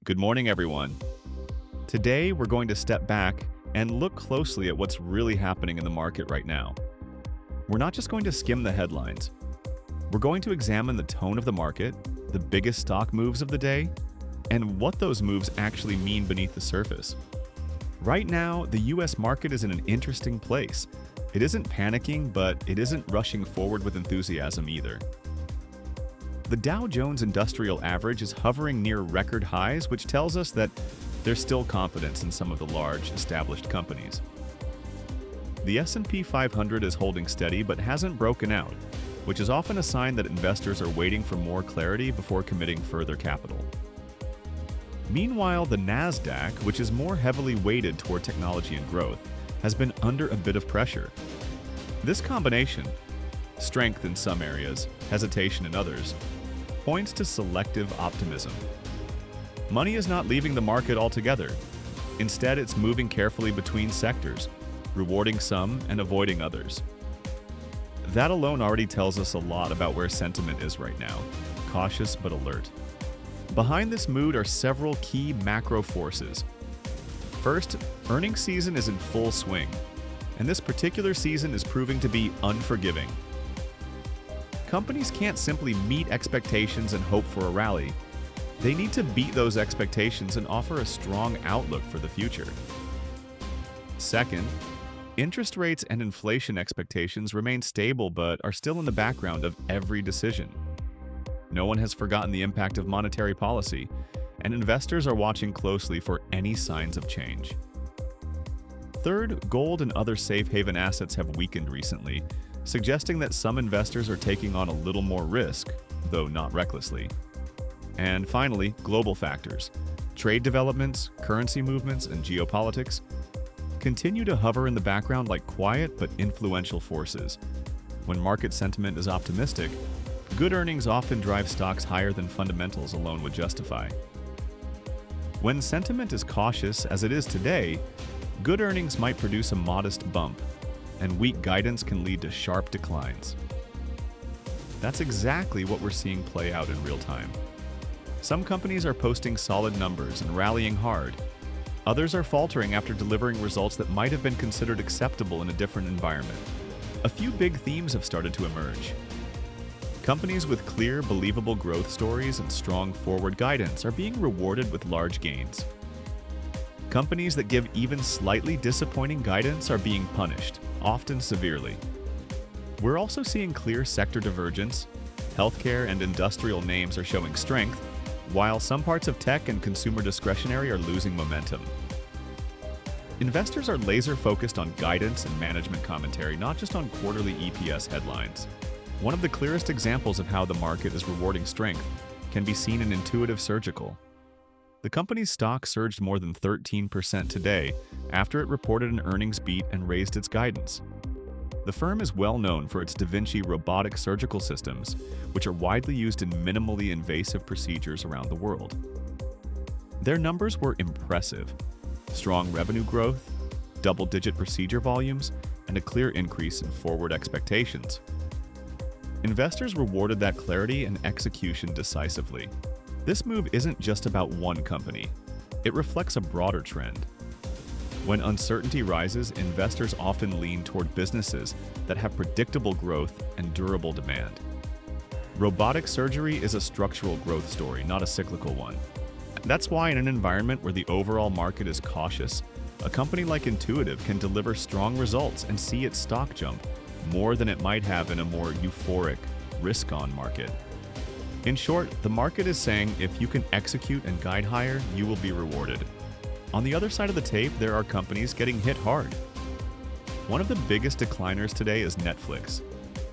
Good morning, everyone. Today, we're going to step back and look closely at what's really happening in the market right now. We're not just going to skim the headlines. We're going to examine the tone of the market, the biggest stock moves of the day, and what those moves actually mean beneath the surface. Right now, the US market is in an interesting place. It isn't panicking, but it isn't rushing forward with enthusiasm either. The Dow Jones Industrial Average is hovering near record highs, which tells us that there's still confidence in some of the large, established companies. The S&P 500 is holding steady but hasn't broken out, which is often a sign that investors are waiting for more clarity before committing further capital. Meanwhile, the Nasdaq, which is more heavily weighted toward technology and growth, has been under a bit of pressure. This combination, strength in some areas, hesitation in others, points to selective optimism. Money is not leaving the market altogether. Instead, it's moving carefully between sectors, rewarding some and avoiding others. That alone already tells us a lot about where sentiment is right now, cautious but alert. Behind this mood are several key macro forces. First, earnings season is in full swing, and this particular season is proving to be unforgiving. Companies can't simply meet expectations and hope for a rally. They need to beat those expectations and offer a strong outlook for the future. Second, interest rates and inflation expectations remain stable but are still in the background of every decision. No one has forgotten the impact of monetary policy, and investors are watching closely for any signs of change. Third, gold and other safe haven assets have weakened recently, suggesting that some investors are taking on a little more risk, though not recklessly. And finally, global factors. Trade developments, currency movements, and geopolitics continue to hover in the background like quiet but influential forces. When market sentiment is optimistic, good earnings often drive stocks higher than fundamentals alone would justify. When sentiment is cautious, as it is today, good earnings might produce a modest bump, and weak guidance can lead to sharp declines. That's exactly what we're seeing play out in real time. Some companies are posting solid numbers and rallying hard. Others are faltering after delivering results that might have been considered acceptable in a different environment. A few big themes have started to emerge. Companies with clear, believable growth stories and strong forward guidance are being rewarded with large gains. Companies that give even slightly disappointing guidance are being punished, often severely. We're also seeing clear sector divergence. Healthcare and industrial names are showing strength, while some parts of tech and consumer discretionary are losing momentum. Investors are laser-focused on guidance and management commentary, not just on quarterly EPS headlines. One of the clearest examples of how the market is rewarding strength can be seen in Intuitive Surgical. The company's stock surged more than 13% today after it reported an earnings beat and raised its guidance. The firm is well known for its Da Vinci robotic surgical systems, which are widely used in minimally invasive procedures around the world. Their numbers were impressive: strong revenue growth, double-digit procedure volumes, and a clear increase in forward expectations. Investors rewarded that clarity and execution decisively. This move isn't just about one company. It reflects a broader trend. When uncertainty rises, investors often lean toward businesses that have predictable growth and durable demand. Robotic surgery is a structural growth story, not a cyclical one. That's why in an environment where the overall market is cautious, a company like Intuitive can deliver strong results and see its stock jump more than it might have in a more euphoric, risk-on market. In short, the market is saying if you can execute and guide higher, you will be rewarded. On the other side of the tape, there are companies getting hit hard. One of the biggest decliners today is Netflix.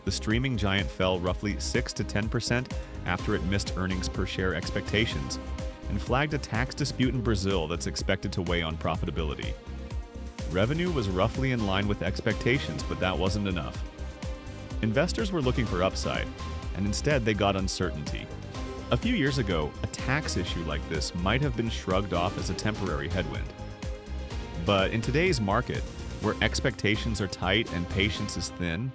The streaming giant fell roughly 6 to 10% after it missed earnings per share expectations and flagged a tax dispute in Brazil that's expected to weigh on profitability. Revenue was roughly in line with expectations, but that wasn't enough. Investors were looking for upside, and instead they got uncertainty. A few years ago, a tax issue like this might have been shrugged off as a temporary headwind. But in today's market, where expectations are tight and patience is thin,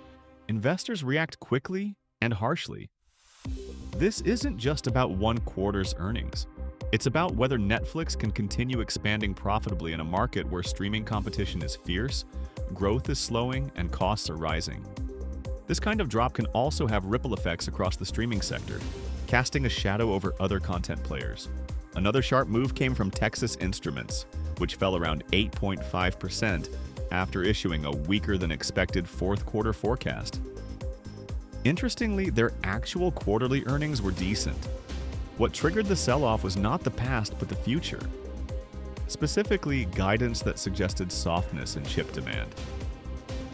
investors react quickly and harshly. This isn't just about one quarter's earnings. It's about whether Netflix can continue expanding profitably in a market where streaming competition is fierce, growth is slowing, and costs are rising. This kind of drop can also have ripple effects across the streaming sector, casting a shadow over other content players. Another sharp move came from Texas Instruments, which fell around 8.5% after issuing a weaker-than-expected fourth-quarter forecast. Interestingly, their actual quarterly earnings were decent. What triggered the sell-off was not the past, but the future. Specifically, guidance that suggested softness in chip demand.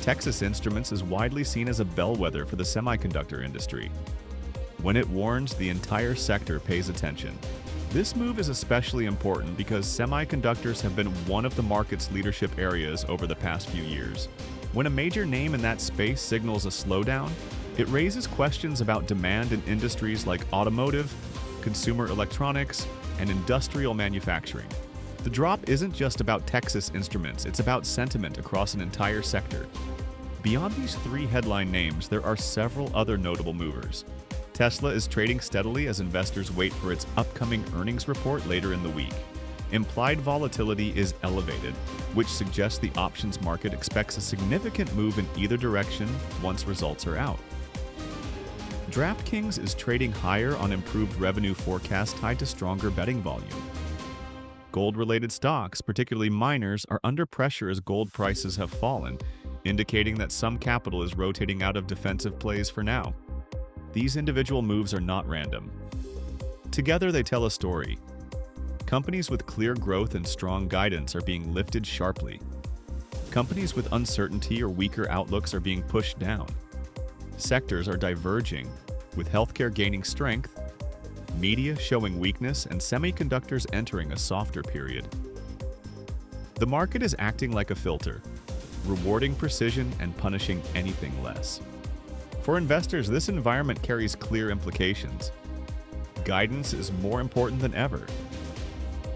Texas Instruments is widely seen as a bellwether for the semiconductor industry. When it warns, the entire sector pays attention. This move is especially important because semiconductors have been one of the market's leadership areas over the past few years. When a major name in that space signals a slowdown, it raises questions about demand in industries like automotive, consumer electronics, and industrial manufacturing. The drop isn't just about Texas Instruments, it's about sentiment across an entire sector. Beyond these three headline names, there are several other notable movers. Tesla is trading steadily as investors wait for its upcoming earnings report later in the week. Implied volatility is elevated, which suggests the options market expects a significant move in either direction once results are out. DraftKings is trading higher on improved revenue forecasts tied to stronger betting volume. Gold-related stocks, particularly miners, are under pressure as gold prices have fallen, indicating that some capital is rotating out of defensive plays for now. These individual moves are not random. Together, they tell a story. Companies with clear growth and strong guidance are being lifted sharply. Companies with uncertainty or weaker outlooks are being pushed down. Sectors are diverging, with healthcare gaining strength, media showing weakness, and semiconductors entering a softer period. The market is acting like a filter, rewarding precision and punishing anything less. For investors, this environment carries clear implications. Guidance is more important than ever.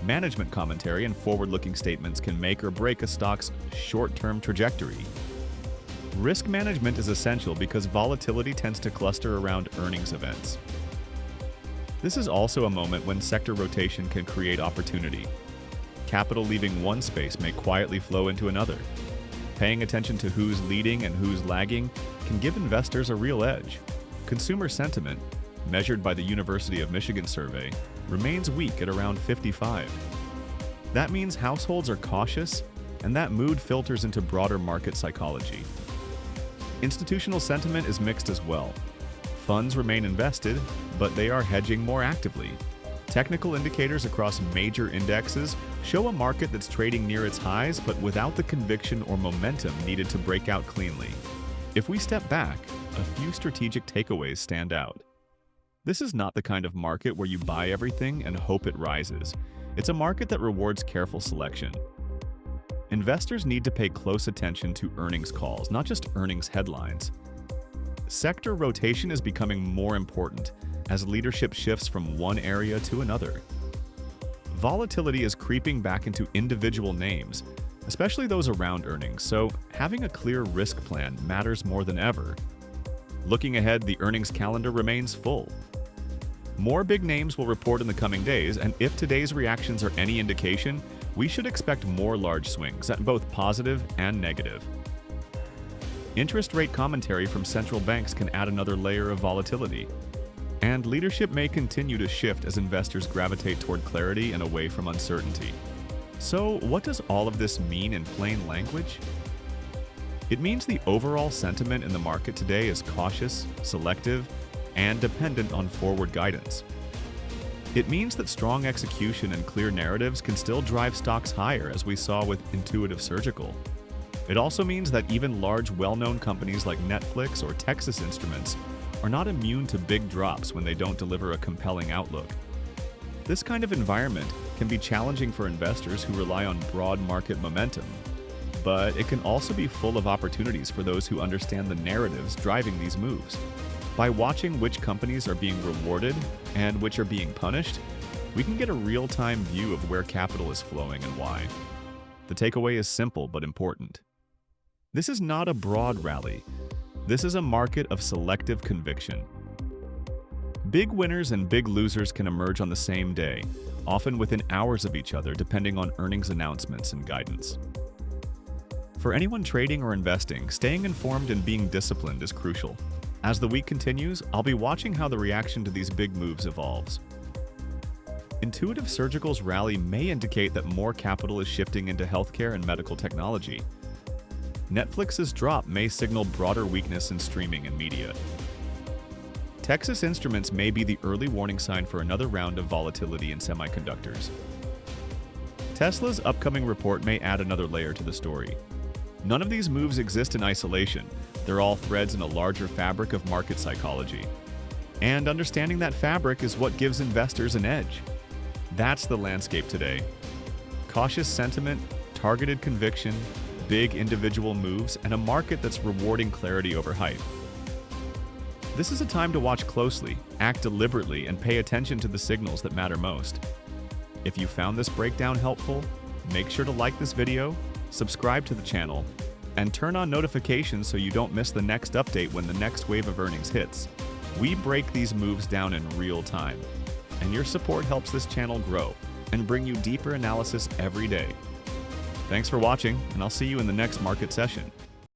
Management commentary and forward-looking statements can make or break a stock's short-term trajectory. Risk management is essential because volatility tends to cluster around earnings events. This is also a moment when sector rotation can create opportunity. Capital leaving one space may quietly flow into another. Paying attention to who's leading and who's lagging can give investors a real edge. Consumer sentiment, measured by the University of Michigan survey, remains weak at around 55. That means households are cautious, and that mood filters into broader market psychology. Institutional sentiment is mixed as well. Funds remain invested, but they are hedging more actively. Technical indicators across major indexes show a market that's trading near its highs, but without the conviction or momentum needed to break out cleanly. If we step back, a few strategic takeaways stand out. This is not the kind of market where you buy everything and hope it rises. It's a market that rewards careful selection. Investors need to pay close attention to earnings calls, not just earnings headlines. Sector rotation is becoming more important as leadership shifts from one area to another. Volatility is creeping back into individual names, especially those around earnings, so having a clear risk plan matters more than ever. Looking ahead, the earnings calendar remains full. More big names will report in the coming days, and if today's reactions are any indication, we should expect more large swings, both positive and negative. Interest rate commentary from central banks can add another layer of volatility. And leadership may continue to shift as investors gravitate toward clarity and away from uncertainty. So, what does all of this mean in plain language? It means the overall sentiment in the market today is cautious, selective, and dependent on forward guidance. It means that strong execution and clear narratives can still drive stocks higher, as we saw with Intuitive Surgical. It also means that even large, well-known companies like Netflix or Texas Instruments are not immune to big drops when they don't deliver a compelling outlook. This kind of environment can be challenging for investors who rely on broad market momentum, but it can also be full of opportunities for those who understand the narratives driving these moves. By watching which companies are being rewarded and which are being punished, we can get a real-time view of where capital is flowing and why. The takeaway is simple but important. This is not a broad rally. This is a market of selective conviction. Big winners and big losers can emerge on the same day, often within hours of each other depending on earnings announcements and guidance. For anyone trading or investing, staying informed and being disciplined is crucial. As the week continues, I'll be watching how the reaction to these big moves evolves. Intuitive Surgical's rally may indicate that more capital is shifting into healthcare and medical technology. Netflix's drop may signal broader weakness in streaming and media. Texas Instruments may be the early warning sign for another round of volatility in semiconductors. Tesla's upcoming report may add another layer to the story. None of these moves exist in isolation. They're all threads in a larger fabric of market psychology. And understanding that fabric is what gives investors an edge. That's the landscape today. Cautious sentiment, targeted conviction, big individual moves, and a market that's rewarding clarity over hype. This is a time to watch closely, act deliberately, and pay attention to the signals that matter most. If you found this breakdown helpful, make sure to like this video, subscribe to the channel, and turn on notifications so you don't miss the next update when the next wave of earnings hits. We break these moves down in real time, and your support helps this channel grow and bring you deeper analysis every day. Thanks for watching, and I'll see you in the next market session.